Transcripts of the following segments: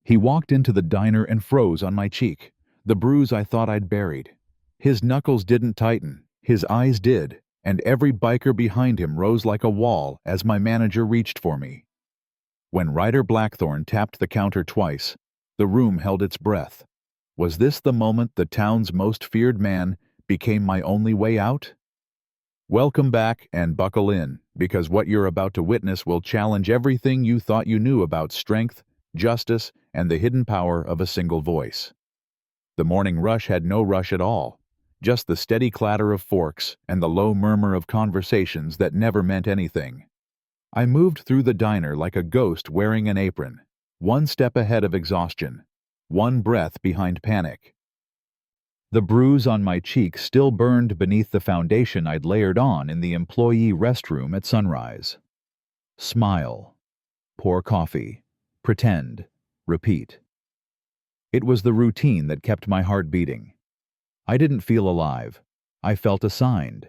He walked into the diner and froze on my cheek, the bruise I thought I'd buried. His knuckles didn't tighten, his eyes did, and every biker behind him rose like a wall as my manager reached for me. When Ryder Blackthorn tapped the counter twice, the room held its breath. Was this the moment the town's most feared man became my only way out? Welcome back and buckle in, because what you're about to witness will challenge everything you thought you knew about strength, justice, and the hidden power of a single voice. The morning rush had no rush at all, just the steady clatter of forks and the low murmur of conversations that never meant anything. I moved through the diner like a ghost wearing an apron, one step ahead of exhaustion, one breath behind panic. The bruise on my cheek still burned beneath the foundation I'd layered on in the employee restroom at sunrise. Smile. Pour coffee. Pretend. Repeat. It was the routine that kept my heart beating. I didn't feel alive. I felt assigned.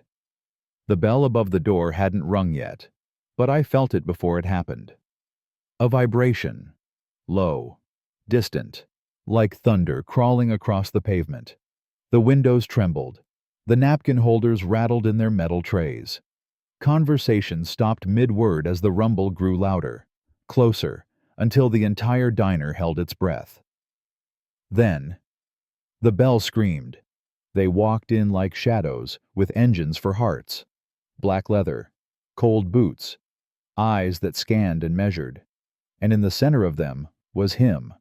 The bell above the door hadn't rung yet, but I felt it before it happened. A vibration. Low. Distant. Like thunder crawling across the pavement. The windows trembled. The napkin holders rattled in their metal trays. Conversation stopped mid-word as the rumble grew louder, closer, until the entire diner held its breath. Then, the bell screamed. They walked in like shadows, with engines for hearts, black leather, cold boots, eyes that scanned and measured. And in the center of them was him,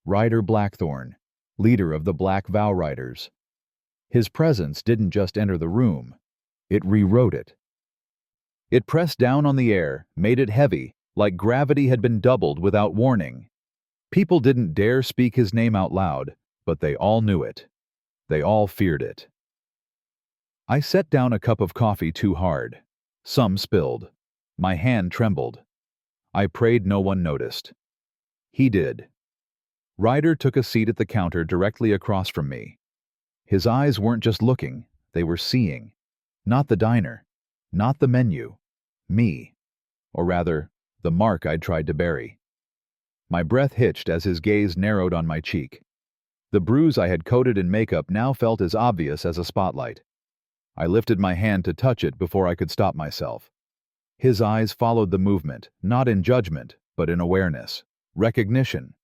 Ryder Blackthorn, leader of the Black Vow Riders. His presence didn't just enter the room, it rewrote it. It pressed down on the air, made it heavy, like gravity had been doubled without warning. People didn't dare speak his name out loud, but they all knew it. They all feared it. I set down a cup of coffee too hard. Some spilled. My hand trembled. I prayed no one noticed. He did. Ryder took a seat at the counter directly across from me. His eyes weren't just looking, they were seeing. Not the diner, not the menu, me. Or rather, the mark I'd tried to bury. My breath hitched as his gaze narrowed on my cheek. The bruise I had coated in makeup now felt as obvious as a spotlight. I lifted my hand to touch it before I could stop myself. His eyes followed the movement, not in judgment, but in awareness, recognition.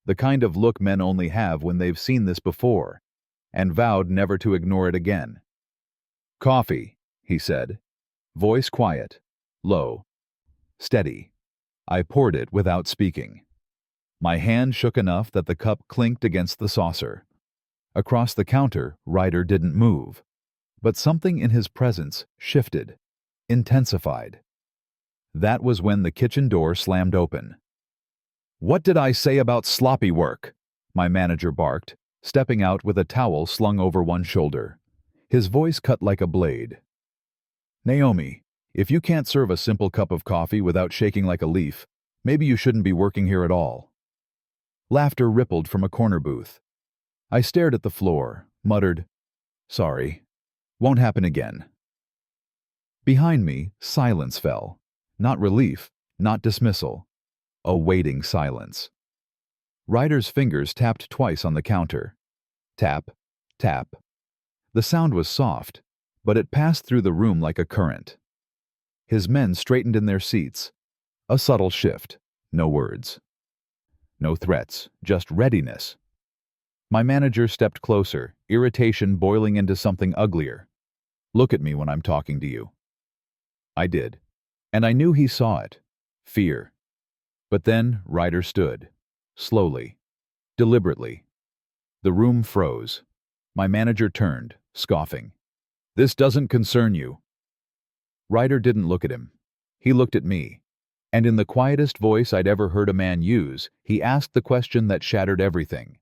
The kind of look men only have when they've seen this before, and vowed never to ignore it again. "Coffee," he said. Voice quiet, low, steady. I poured it without speaking. My hand shook enough that the cup clinked against the saucer. Across the counter, Ryder didn't move, but something in his presence shifted, intensified. That was when the kitchen door slammed open. "What did I say about sloppy work?" my manager barked, stepping out with a towel slung over one shoulder. His voice cut like a blade. "Naomi, if you can't serve a simple cup of coffee without shaking like a leaf, maybe you shouldn't be working here at all." Laughter rippled from a corner booth. I stared at the floor, muttered, "Sorry. Won't happen again." Behind me, silence fell. Not relief, not dismissal. A waiting silence. Ryder's fingers tapped twice on the counter. Tap, tap. The sound was soft, but it passed through the room like a current. His men straightened in their seats. A subtle shift. No words. No threats, just readiness. My manager stepped closer, irritation boiling into something uglier. "Look at me when I'm talking to you." I did, and I knew he saw it. Fear. But then Ryder stood, slowly, deliberately. The room froze. My manager turned, scoffing. "This doesn't concern you." Ryder didn't look at him. He looked at me. And in the quietest voice I'd ever heard a man use, he asked the question that shattered everything.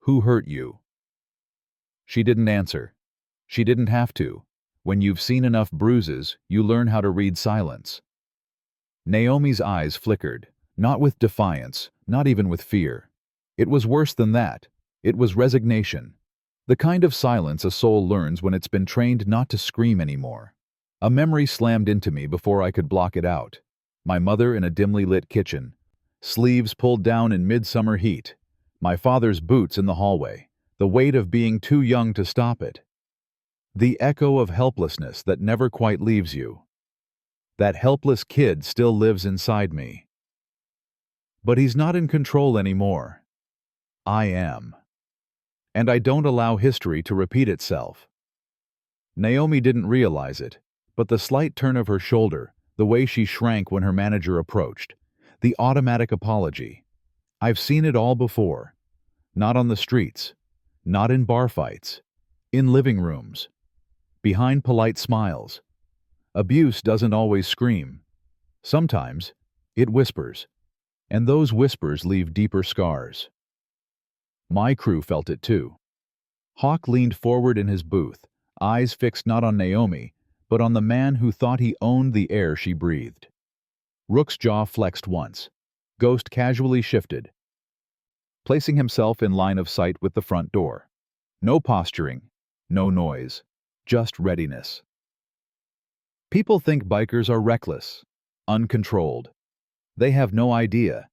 "Who hurt you?" She didn't answer. She didn't have to. When you've seen enough bruises, you learn how to read silence. Naomi's eyes flickered, not with defiance, not even with fear. It was worse than that. It was resignation. The kind of silence a soul learns when it's been trained not to scream anymore. A memory slammed into me before I could block it out. My mother in a dimly lit kitchen, sleeves pulled down in midsummer heat, My father's boots in the hallway, the weight of being too young to stop it. The echo of helplessness that never quite leaves you. That helpless kid still lives inside me. But he's not in control anymore. I am. And I don't allow history to repeat itself. Naomi didn't realize it, but the slight turn of her shoulder, the way she shrank when her manager approached, the automatic apology. I've seen it all before. Not on the streets, not in bar fights, in living rooms, behind polite smiles. Abuse doesn't always scream. Sometimes it whispers, and those whispers leave deeper scars. My crew felt it too. Hawk leaned forward in his booth, eyes fixed not on Naomi, but on the man who thought he owned the air she breathed. Rook's jaw flexed once. Ghost casually shifted, placing himself in line of sight with the front door. No posturing, no noise, just readiness. People think bikers are reckless, uncontrolled. They have no idea.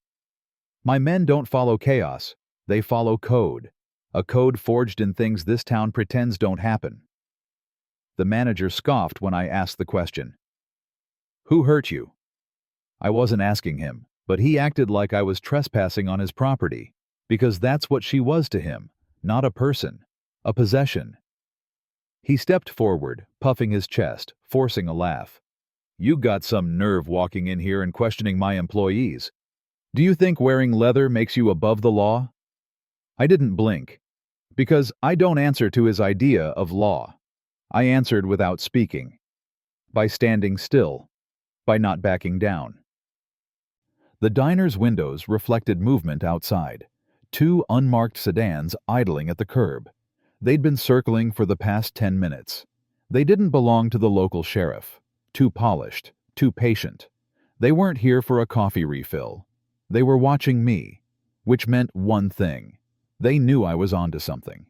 My men don't follow chaos, they follow code, a code forged in things this town pretends don't happen. The manager scoffed when I asked the question. Who hurt you? I wasn't asking him, but he acted like I was trespassing on his property, because that's what she was to him, not a person, a possession. He stepped forward, puffing his chest, forcing a laugh. You got some nerve walking in here and questioning my employees. Do you think wearing leather makes you above the law? I didn't blink, because I don't answer to his idea of law. I answered without speaking, by standing still, by not backing down. The diner's windows reflected movement outside. 2 unmarked sedans idling at the curb. They'd been circling for the past 10 minutes. They didn't belong to the local sheriff. Too polished, too patient. They weren't here for a coffee refill. They were watching me, which meant one thing. They knew I was onto something.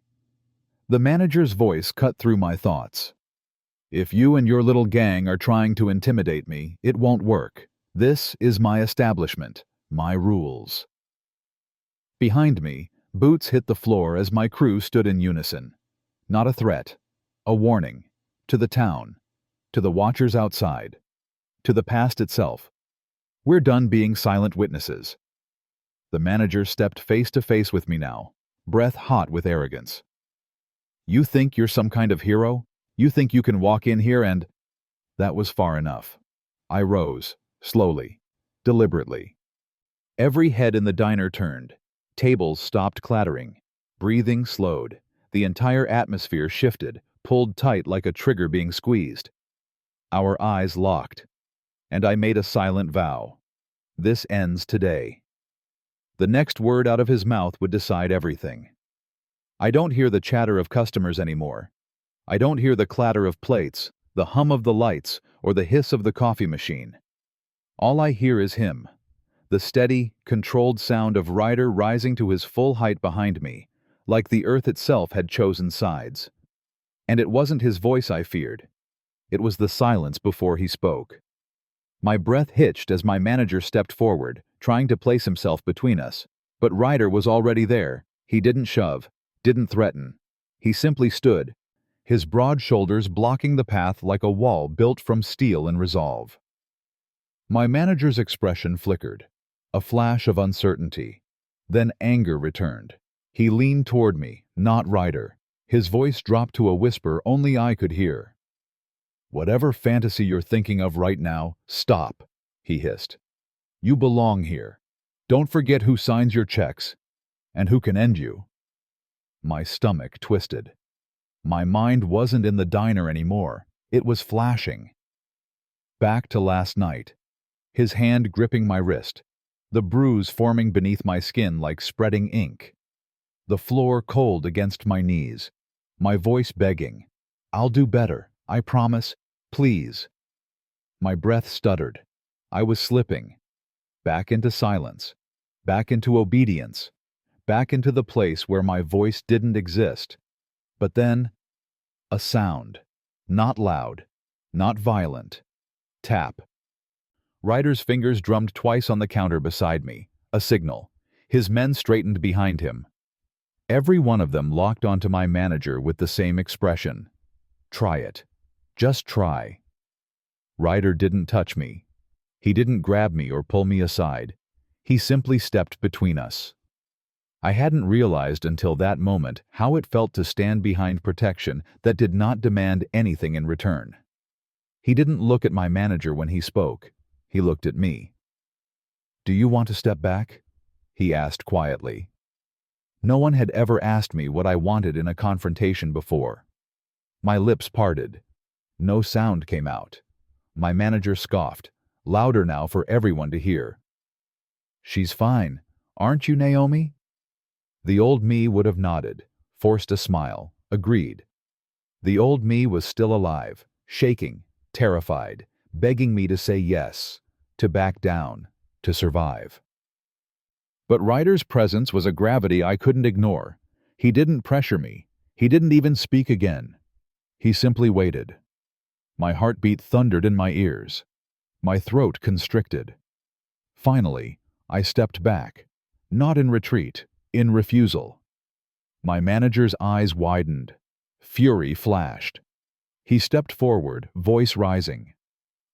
The manager's voice cut through my thoughts. If you and your little gang are trying to intimidate me, it won't work. This is my establishment, my rules. Behind me, boots hit the floor as my crew stood in unison. Not a threat, a warning. To the town, to the watchers outside, to the past itself. We're done being silent witnesses. The manager stepped face to face with me now, breath hot with arrogance. You think you're some kind of hero? You think you can walk in here and... That was far enough. I rose, slowly, deliberately. Every head in the diner turned. Tables stopped clattering. Breathing slowed. The entire atmosphere shifted, pulled tight like a trigger being squeezed. Our eyes locked, and I made a silent vow. This ends today. The next word out of his mouth would decide everything. I don't hear the chatter of customers anymore. I don't hear the clatter of plates, the hum of the lights, or the hiss of the coffee machine. All I hear is him, the steady, controlled sound of Ryder rising to his full height behind me, like the earth itself had chosen sides. And it wasn't his voice I feared. It was the silence before he spoke. My breath hitched as my manager stepped forward, trying to place himself between us. But Ryder was already there. He didn't shove, didn't threaten. He simply stood, his broad shoulders blocking the path like a wall built from steel and resolve. My manager's expression flickered, a flash of uncertainty. Then anger returned. He leaned toward me, not Ryder. His voice dropped to a whisper only I could hear. Whatever fantasy you're thinking of right now, stop, he hissed. You belong here. Don't forget who signs your checks, and who can end you. My stomach twisted. My mind wasn't in the diner anymore. It was flashing. Back to last night. His hand gripping my wrist, the bruise forming beneath my skin like spreading ink. The floor cold against my knees, my voice begging, I'll do better, I promise, please. My breath stuttered. I was slipping. Back into silence, back into obedience, back into the place where my voice didn't exist. But then, a sound, not loud, not violent. Tap. Ryder's fingers drummed twice on the counter beside me, a signal. His men straightened behind him, Every one of them locked onto my manager with the same expression. Try it. Just try. Ryder didn't touch me. He didn't grab me or pull me aside. He simply stepped between us. I hadn't realized until that moment how it felt to stand behind protection that did not demand anything in return. He didn't look at my manager when he spoke. He looked at me. "Do you want to step back?" he asked quietly. No one had ever asked me what I wanted in a confrontation before. My lips parted. No sound came out. My manager scoffed, louder now for everyone to hear. "She's fine, aren't you, Naomi?" The old me would have nodded, forced a smile, agreed. The old me was still alive, shaking, terrified, begging me to say yes, to back down, to survive. But Ryder's presence was a gravity I couldn't ignore. He didn't pressure me. He didn't even speak again. He simply waited. My heartbeat thundered in my ears. My throat constricted. Finally, I stepped back, not in retreat, in refusal. My manager's eyes widened. Fury flashed. He stepped forward, voice rising.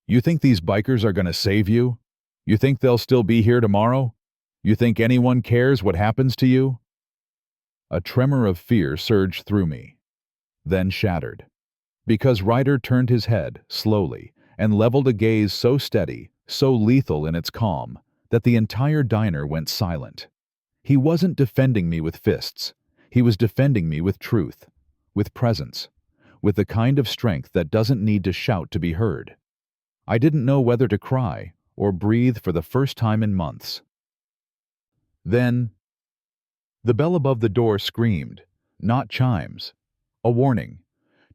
"You think these bikers are going to save you? You think they'll still be here tomorrow? You think anyone cares what happens to you?" A tremor of fear surged through me, then shattered. Because Ryder turned his head, slowly, and leveled a gaze so steady, so lethal in its calm, that the entire diner went silent. He wasn't defending me with fists. He was defending me with truth, with presence, with the kind of strength that doesn't need to shout to be heard. I didn't know whether to cry or breathe for the first time in months. Then, the bell above the door screamed, not chimes. A warning.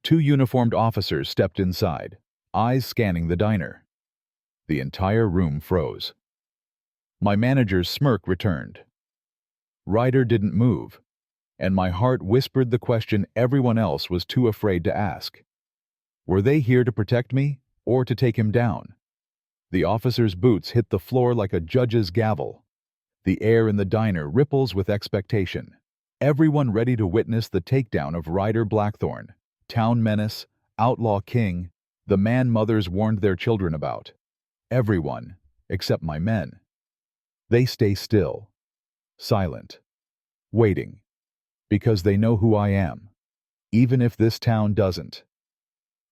2 uniformed officers stepped inside, eyes scanning the diner. The entire room froze. My manager's smirk returned. Ryder didn't move, and my heart whispered the question everyone else was too afraid to ask. Were they here to protect me or to take him down? The officer's boots hit the floor like a judge's gavel. The air in the diner ripples with expectation. Everyone ready to witness the takedown of Ryder Blackthorn, town menace, outlaw king, the man mothers warned their children about. Everyone, except my men. They stay still, silent, waiting, because they know who I am, even if this town doesn't.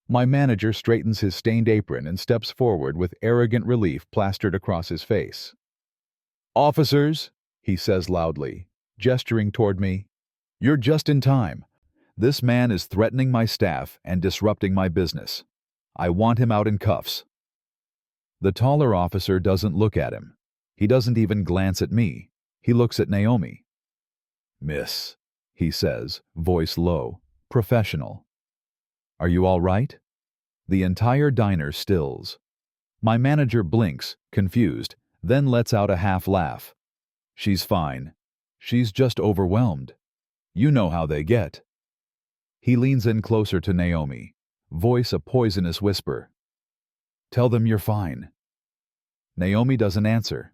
My manager straightens his stained apron and steps forward with arrogant relief plastered across his face. "Officers," he says loudly, gesturing toward me, "you're just in time. This man is threatening my staff and disrupting my business. I want him out in cuffs." The taller officer doesn't look at him. He doesn't even glance at me. He looks at Naomi. "Miss," he says, voice low, professional. "Are you all right?" The entire diner stills. My manager blinks, confused, then lets out a half laugh. "She's fine. She's just overwhelmed. You know how they get." He leans in closer to Naomi, voice a poisonous whisper. "Tell them you're fine." Naomi doesn't answer.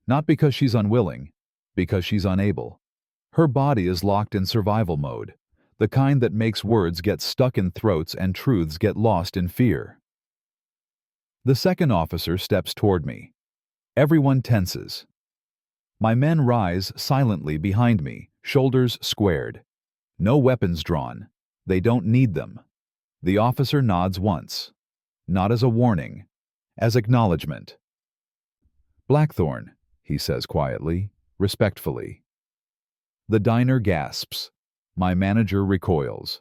Not because she's unwilling, because she's unable. Her body is locked in survival mode, the kind that makes words get stuck in throats and truths get lost in fear. The second officer steps toward me. Everyone tenses. My men rise silently behind me, shoulders squared. No weapons drawn. They don't need them. The officer nods once. Not as a warning, as acknowledgement. "Blackthorn," he says quietly, respectfully. The diner gasps. My manager recoils.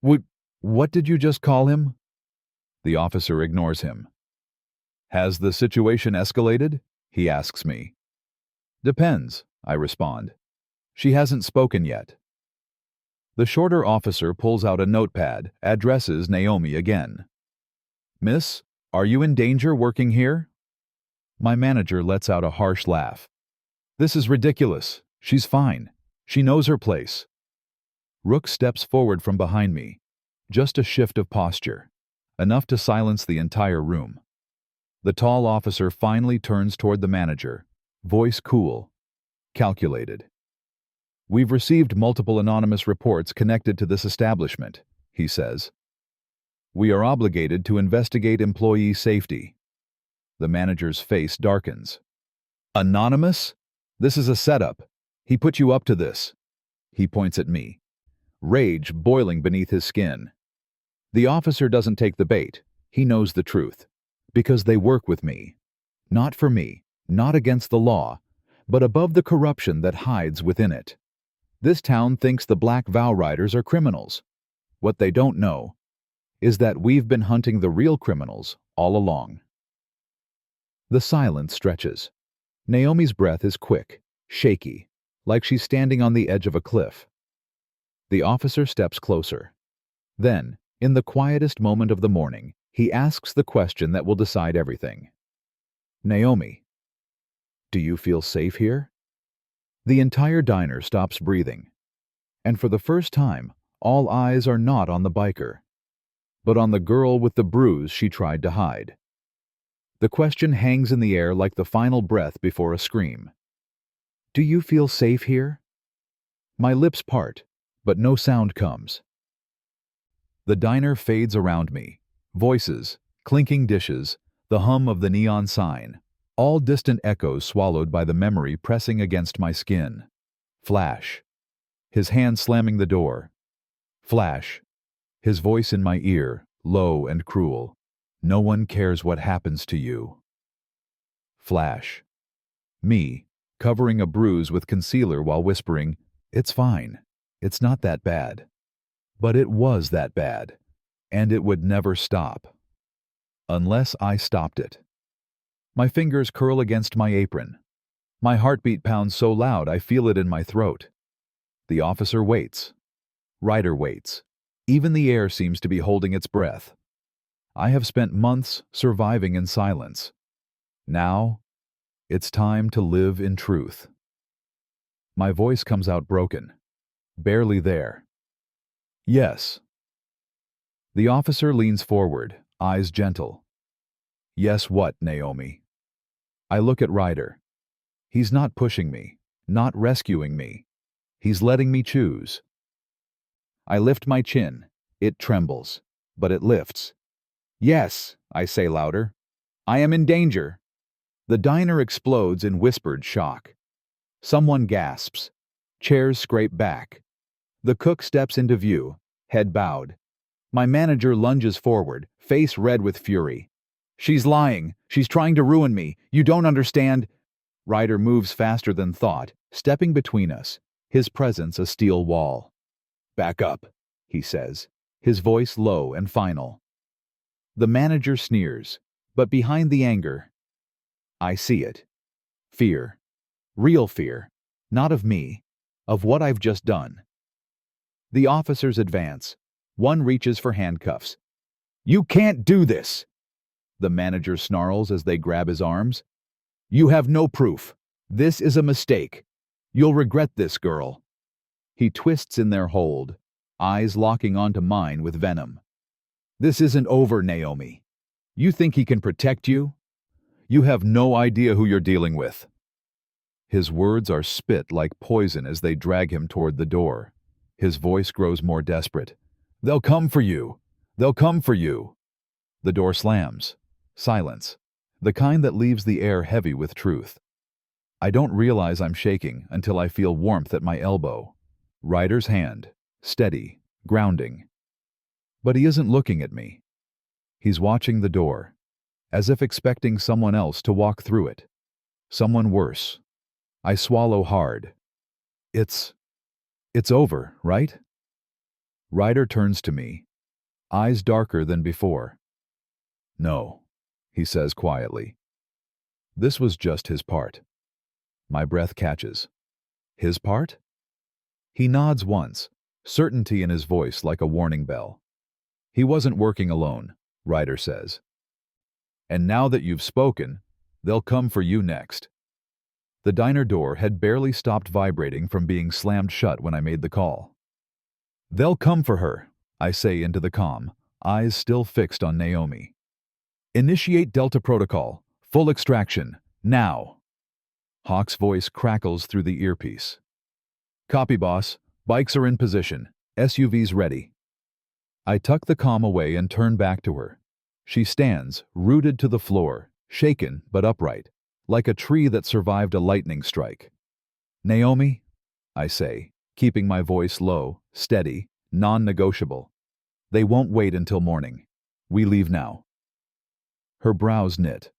What did you just call him?" The officer ignores him. "Has the situation escalated?" he asks me. "Depends," I respond. "She hasn't spoken yet." The shorter officer pulls out a notepad, addresses Naomi again. "Miss, are you in danger working here?" My manager lets out a harsh laugh. "This is ridiculous. She's fine. She knows her place." Rook steps forward from behind me. Just a shift of posture, enough to silence the entire room. The tall officer finally turns toward the manager, voice cool, calculated. We've received multiple anonymous reports connected to this establishment, he says. We are obligated to investigate employee safety. The manager's face darkens. Anonymous? This is a setup. He put you up to this. He points at me, rage boiling beneath his skin. The officer doesn't take the bait. He knows the truth. Because they work with me. Not for me, not against the law, but above the corruption that hides within it. This town thinks the Black Vow Riders are criminals. What they don't know is that we've been hunting the real criminals all along. The silence stretches. Naomi's breath is quick, shaky, like she's standing on the edge of a cliff. The officer steps closer. Then, in the quietest moment of the morning, he asks the question that will decide everything. Naomi, do you feel safe here? The entire diner stops breathing. And for the first time, all eyes are not on the biker, but on the girl with the bruise she tried to hide. The question hangs in the air like the final breath before a scream. Do you feel safe here? My lips part, but no sound comes. The diner fades around me. Voices, clinking dishes, the hum of the neon sign, all distant echoes swallowed by the memory pressing against my skin. Flash. His hand slamming the door. Flash. His voice in my ear, low and cruel. No one cares what happens to you. Flash. Me, covering a bruise with concealer while whispering, "It's fine. It's not that bad." But it was that bad, and it would never stop. Unless I stopped it. My fingers curl against my apron. My heartbeat pounds so loud I feel it in my throat. The officer waits. Ryder waits. Even the air seems to be holding its breath. I have spent months surviving in silence. Now, it's time to live in truth. My voice comes out broken. Barely there. Yes. The officer leans forward, eyes gentle. Yes, what, Naomi? I look at Ryder. He's not pushing me, not rescuing me. He's letting me choose. I lift my chin. It trembles, but it lifts. Yes, I say louder. I am in danger. The diner explodes in whispered shock. Someone gasps. Chairs scrape back. The cook steps into view, head bowed. My manager lunges forward, face red with fury. She's lying. She's trying to ruin me. You don't understand. Ryder moves faster than thought, stepping between us, his presence a steel wall. Back up, he says, his voice low and final. The manager sneers, but behind the anger, I see it. Fear. Real fear. Not of me, of what I've just done. The officers advance. One reaches for handcuffs. You can't do this, the manager snarls as they grab his arms. You have no proof. This is a mistake. You'll regret this, girl. He twists in their hold, eyes locking onto mine with venom. This isn't over, Naomi. You think he can protect you? You have no idea who you're dealing with. His words are spit like poison as they drag him toward the door. His voice grows more desperate. They'll come for you. They'll come for you. The door slams. Silence. The kind that leaves the air heavy with truth. I don't realize I'm shaking until I feel warmth at my elbow. Ryder's hand. Steady. Grounding. But he isn't looking at me. He's watching the door, as if expecting someone else to walk through it. Someone worse. I swallow hard. It's over, right? Ryder turns to me, eyes darker than before. No, he says quietly. This was just his part. My breath catches. His part? He nods once, certainty in his voice like a warning bell. He wasn't working alone, Ryder says. And now that you've spoken, they'll come for you next. The diner door had barely stopped vibrating from being slammed shut when I made the call. They'll come for her, I say into the comm, eyes still fixed on Naomi. Initiate Delta Protocol. Full extraction. Now. Hawk's voice crackles through the earpiece. Copy, boss. Bikes are in position. SUV's ready. I tuck the comm away and turn back to her. She stands, rooted to the floor, shaken but upright, like a tree that survived a lightning strike. Naomi, I say, keeping my voice low, steady, non-negotiable. They won't wait until morning. We leave now. Her brows knit.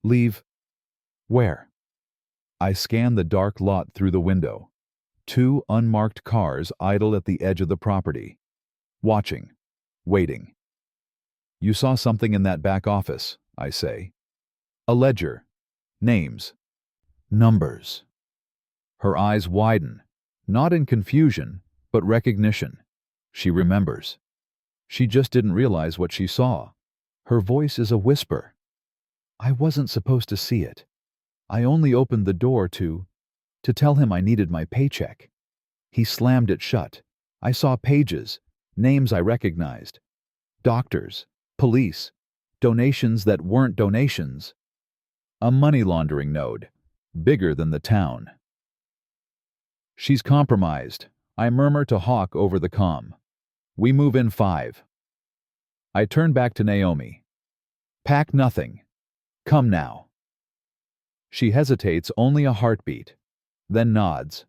Leave? Where? I scan the dark lot through the window. 2 unmarked cars idle at the edge of the property. Watching. Waiting. You saw something in that back office, I say. A ledger. Names. Numbers. Her eyes widen, not in confusion, but recognition. She remembers. She just didn't realize what she saw. Her voice is a whisper. I wasn't supposed to see it. I only opened the door to tell him I needed my paycheck. He slammed it shut. I saw pages, names I recognized. Doctors, police, donations that weren't donations. A money laundering node, bigger than the town. She's compromised, I murmur to Hawk over the comm. We move in 5. I turn back to Naomi. Pack nothing. Come now. She hesitates only a heartbeat, then nods.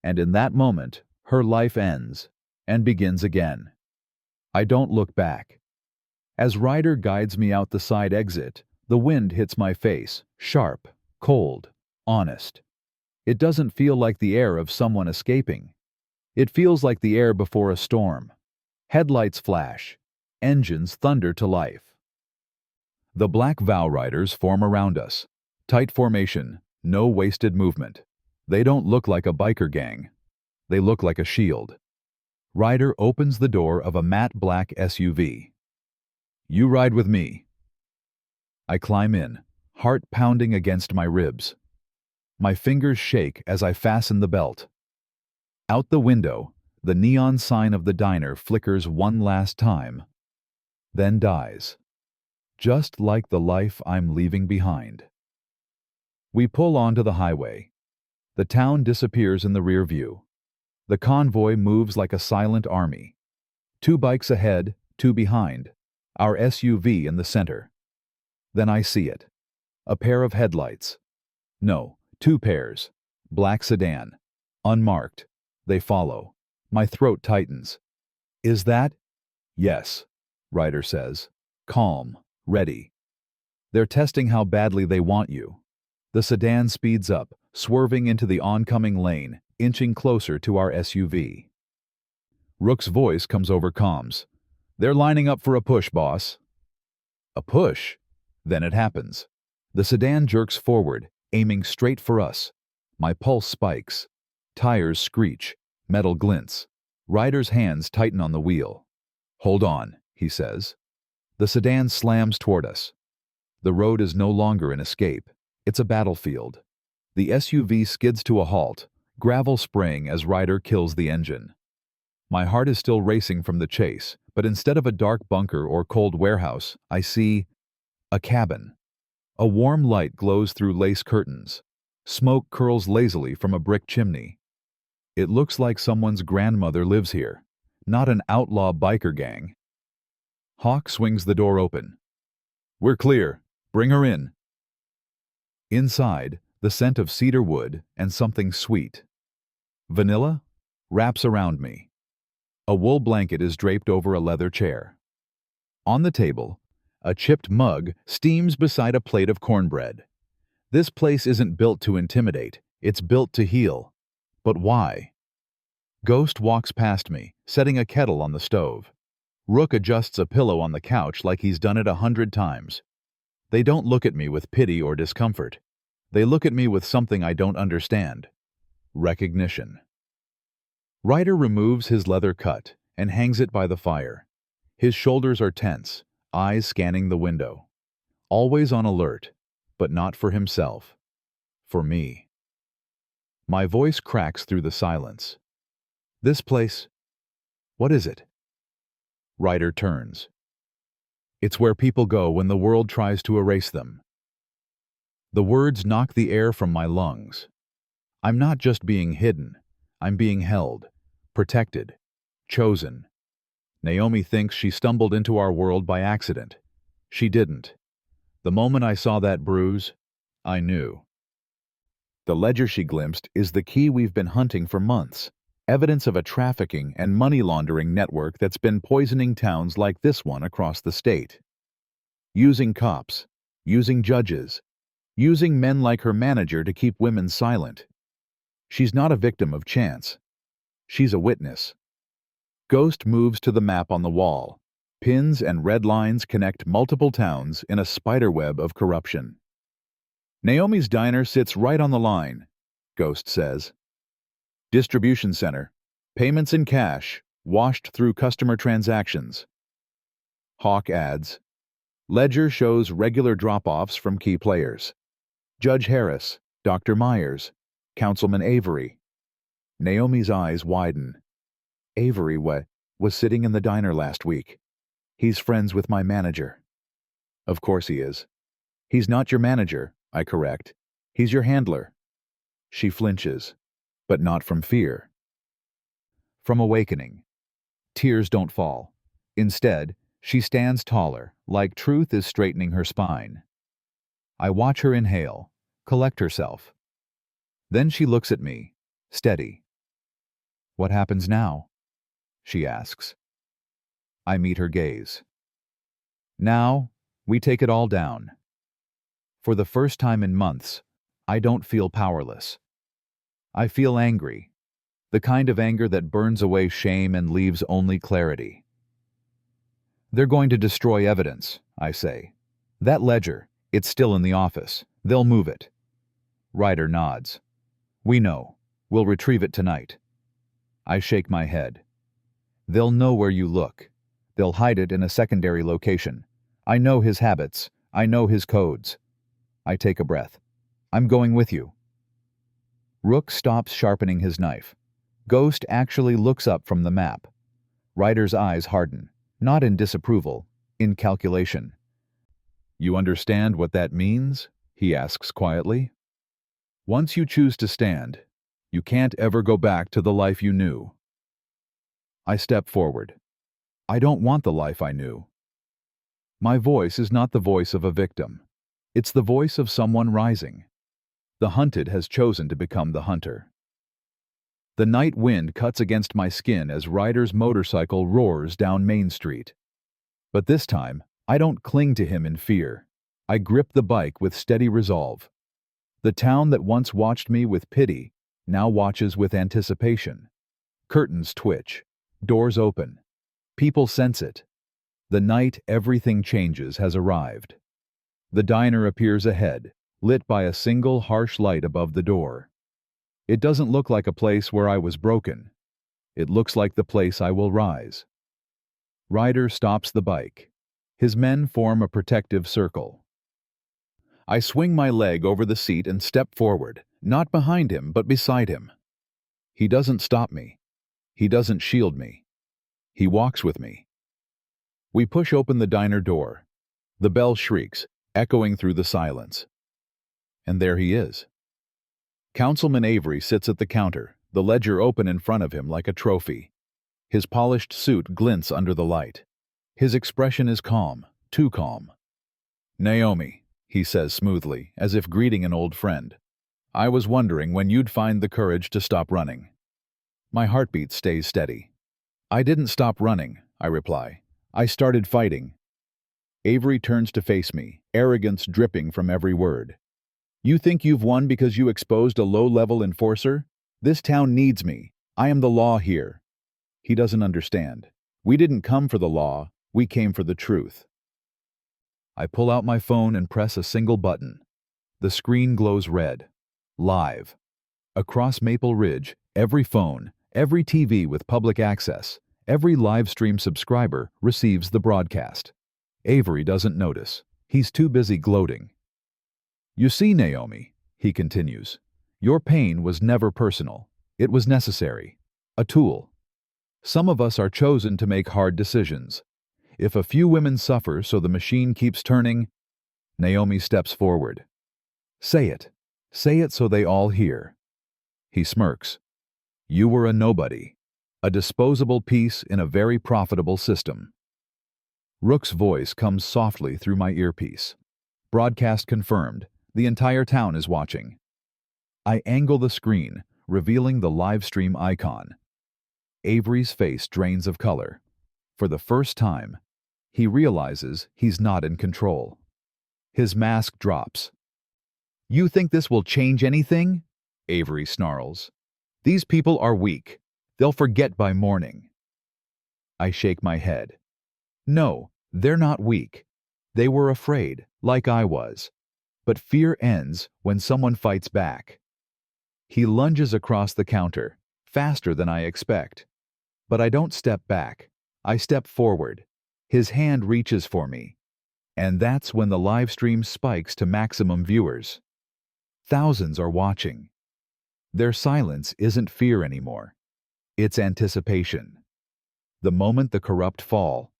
And in that moment, her life ends and begins again. I don't look back. As Ryder guides me out the side exit, the wind hits my face, sharp, cold, honest. It doesn't feel like the air of someone escaping. It feels like the air before a storm. Headlights flash. Engines thunder to life. The black vow riders form around us. Tight formation, no wasted movement. They don't look like a biker gang. They look like a shield. Ryder opens the door of a matte black SUV. You ride with me. I climb in, heart pounding against my ribs. My fingers shake as I fasten the belt. Out the window, the neon sign of the diner flickers one last time, then dies. Just like the life I'm leaving behind. We pull onto the highway. The town disappears in the rear view. The convoy moves like a silent army. 2 bikes ahead, 2 behind. Our SUV in the center. Then I see it. A pair of headlights. No, 2 pairs. Black sedan. Unmarked. They follow. My throat tightens. Is that? Yes, Ryder says. Calm, ready. They're testing how badly they want you. The sedan speeds up, swerving into the oncoming lane, inching closer to our SUV. Rook's voice comes over comms. They're lining up for a push, boss. A push? Then it happens. The sedan jerks forward, aiming straight for us. My pulse spikes. Tires screech. Metal glints. Ryder's hands tighten on the wheel. Hold on, he says. The sedan slams toward us. The road is no longer an escape. It's a battlefield. The SUV skids to a halt, gravel spraying as Ryder kills the engine. My heart is still racing from the chase, but instead of a dark bunker or cold warehouse, I see a cabin. A warm light glows through lace curtains. Smoke curls lazily from a brick chimney. It looks like someone's grandmother lives here, not an outlaw biker gang. Hawk swings the door open. We're clear. Bring her in. Inside, the scent of cedar wood and something sweet. Vanilla wraps around me. A wool blanket is draped over a leather chair. On the table, a chipped mug steams beside a plate of cornbread. This place isn't built to intimidate, it's built to heal. But why? Ghost walks past me, setting a kettle on the stove. Rook adjusts a pillow on the couch like he's done it 100 times. They don't look at me with pity or discomfort. They look at me with something I don't understand. Recognition. Ryder removes his leather cut and hangs it by the fire. His shoulders are tense, eyes scanning the window. Always on alert, but not for himself. For me. My voice cracks through the silence. This place, what is it? Ryder turns. It's where people go when the world tries to erase them. The words knock the air from my lungs. I'm not just being hidden. I'm being held, protected, chosen. Naomi thinks she stumbled into our world by accident. She didn't. The moment I saw that bruise, I knew. The ledger she glimpsed is the key we've been hunting for months. Evidence of a trafficking and money laundering network that's been poisoning towns like this one across the state. Using cops, using judges, using men like her manager to keep women silent. She's not a victim of chance. She's a witness. Ghost moves to the map on the wall. Pins and red lines connect multiple towns in a spiderweb of corruption. Naomi's diner sits right on the line, Ghost says. Distribution center. Payments in cash, washed through customer transactions. Hawk adds. Ledger shows regular drop-offs from key players. Judge Harris, Dr. Myers, Councilman Avery. Naomi's eyes widen. Avery was sitting in the diner last week. He's friends with my manager. Of course he is. He's not your manager, I correct. He's your handler. She flinches, but not from fear. From awakening. Tears don't fall. Instead, she stands taller, like truth is straightening her spine. I watch her inhale, collect herself. Then she looks at me, steady. What happens now? She asks. I meet her gaze. Now, we take it all down. For the first time in months, I don't feel powerless. I feel angry, the kind of anger that burns away shame and leaves only clarity. They're going to destroy evidence, I say. That ledger, it's still in the office. They'll move it. Ryder nods. We know. We'll retrieve it tonight. I shake my head. They'll know where you look. They'll hide it in a secondary location. I know his habits. I know his codes. I take a breath. I'm going with you. Rook stops sharpening his knife. Ghost actually looks up from the map. Ryder's eyes harden, not in disapproval, in calculation. You understand what that means? He asks quietly. Once you choose to stand, you can't ever go back to the life you knew. I step forward. I don't want the life I knew. My voice is not the voice of a victim. It's the voice of someone rising. The hunted has chosen to become the hunter. The night wind cuts against my skin as Ryder's motorcycle roars down Main Street. But this time, I don't cling to him in fear. I grip the bike with steady resolve. The town that once watched me with pity now watches with anticipation. Curtains twitch. Doors open. People sense it. The night everything changes has arrived. The diner appears ahead, lit by a single harsh light above the door. It doesn't look like a place where I was broken. It looks like the place I will rise. Ryder stops the bike. His men form a protective circle. I swing my leg over the seat and step forward, not behind him but beside him. He doesn't stop me. He doesn't shield me. He walks with me. We push open the diner door. The bell shrieks, echoing through the silence. And there he is. Councilman Avery sits at the counter, the ledger open in front of him like a trophy. His polished suit glints under the light. His expression is calm, too calm. Naomi, he says smoothly, as if greeting an old friend. I was wondering when you'd find the courage to stop running. My heartbeat stays steady. I didn't stop running, I reply. I started fighting. Avery turns to face me, arrogance dripping from every word. You think you've won because you exposed a low-level enforcer? This town needs me. I am the law here. He doesn't understand. We didn't come for the law. We came for the truth. I pull out my phone and press a single button. The screen glows red. Live. Across Maple Ridge, every phone, every TV with public access, every live stream subscriber receives the broadcast. Avery doesn't notice. He's too busy gloating. You see, Naomi, he continues, your pain was never personal. It was necessary. A tool. Some of us are chosen to make hard decisions. If a few women suffer so the machine keeps turning, Naomi steps forward. Say it. Say it so they all hear. He smirks. You were a nobody, a disposable piece in a very profitable system. Rook's voice comes softly through my earpiece. Broadcast confirmed. The entire town is watching. I angle the screen, revealing the live stream icon. Avery's face drains of color. For the first time, he realizes he's not in control. His mask drops. "You think this will change anything?" Avery snarls. "These people are weak. They'll forget by morning." I shake my head. No, they're not weak. They were afraid, like I was. But fear ends when someone fights back. He lunges across the counter, faster than I expect. But I don't step back. I step forward. His hand reaches for me. And that's when the live stream spikes to maximum viewers. Thousands are watching. Their silence isn't fear anymore. It's anticipation. The moment the corrupt fall,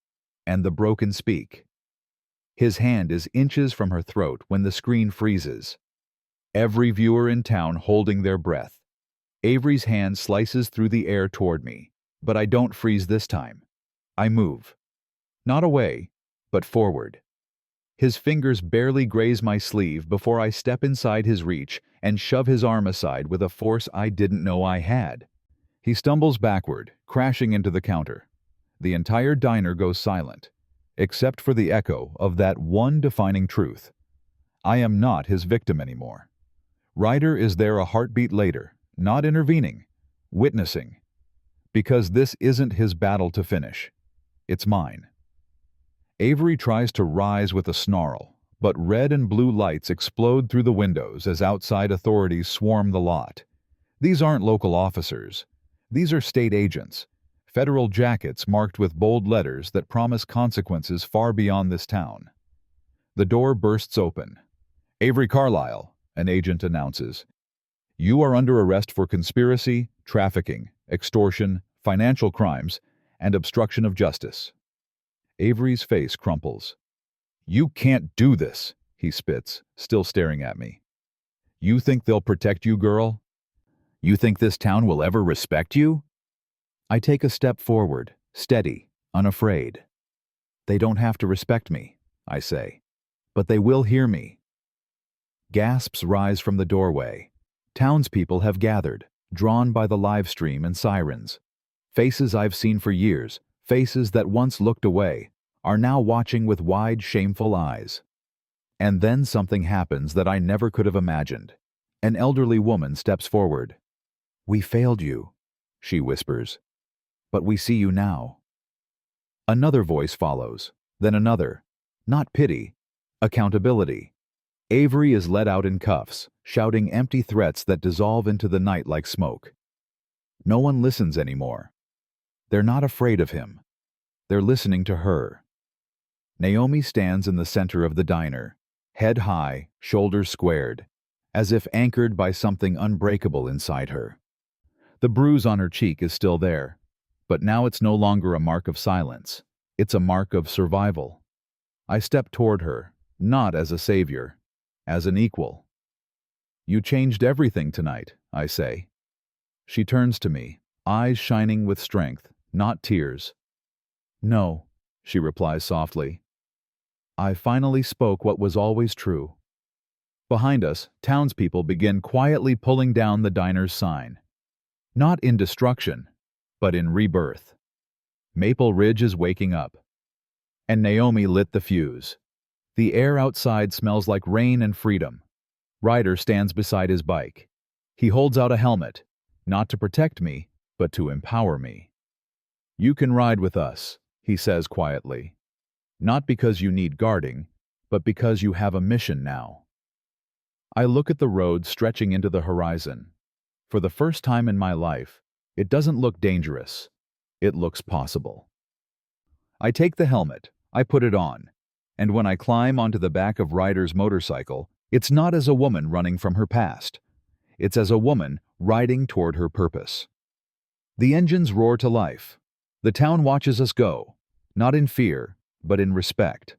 and the broken speak. His hand is inches from her throat when the screen freezes. Every viewer in town holding their breath. Avery's hand slices through the air toward me, but I don't freeze this time. I move. Not away, but forward. His fingers barely graze my sleeve before I step inside his reach and shove his arm aside with a force I didn't know I had. He stumbles backward, crashing into the counter. The entire diner goes silent, except for the echo of that one defining truth. I am not his victim anymore. Ryder is there a heartbeat later, not intervening, witnessing. Because this isn't his battle to finish. It's mine. Avery tries to rise with a snarl, but red and blue lights explode through the windows as outside authorities swarm the lot. These aren't local officers. These are state agents. Federal jackets marked with bold letters that promise consequences far beyond this town. The door bursts open. "Avery Carlisle," an agent announces. "You are under arrest for conspiracy, trafficking, extortion, financial crimes, and obstruction of justice." Avery's face crumples. "You can't do this," he spits, still staring at me. "You think they'll protect you, girl? You think this town will ever respect you?" I take a step forward, steady, unafraid. "They don't have to respect me," I say, "but they will hear me." Gasps rise from the doorway. Townspeople have gathered, drawn by the live stream and sirens. Faces I've seen for years, faces that once looked away, are now watching with wide, shameful eyes. And then something happens that I never could have imagined. An elderly woman steps forward. "We failed you," she whispers. "But we see you now." Another voice follows, then another. Not pity, accountability. Avery is led out in cuffs, shouting empty threats that dissolve into the night like smoke. No one listens anymore. They're not afraid of him. They're listening to her. Naomi stands in the center of the diner, head high, shoulders squared, as if anchored by something unbreakable inside her. The bruise on her cheek is still there, but now it's no longer a mark of silence. It's a mark of survival. I step toward her, not as a savior, as an equal. "You changed everything tonight," I say. She turns to me, eyes shining with strength, not tears. "No," she replies softly. "I finally spoke what was always true." Behind us, townspeople begin quietly pulling down the diner's sign. Not in destruction, but in rebirth. Maple Ridge is waking up. And Naomi lit the fuse. The air outside smells like rain and freedom. Ryder stands beside his bike. He holds out a helmet, not to protect me, but to empower me. "You can ride with us," he says quietly. "Not because you need guarding, but because you have a mission now." I look at the road stretching into the horizon. For the first time in my life, it doesn't look dangerous. It looks possible. I take the helmet, I put it on, and when I climb onto the back of Ryder's motorcycle, it's not as a woman running from her past. It's as a woman riding toward her purpose. The engines roar to life. The town watches us go, not in fear, but in respect.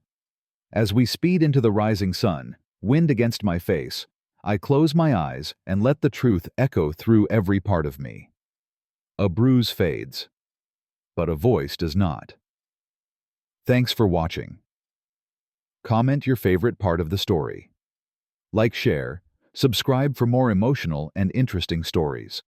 As we speed into the rising sun, wind against my face, I close my eyes and let the truth echo through every part of me. A bruise fades, but a voice does not. Thanks for watching. Comment your favorite part of the story. Like, share, subscribe for more emotional and interesting stories.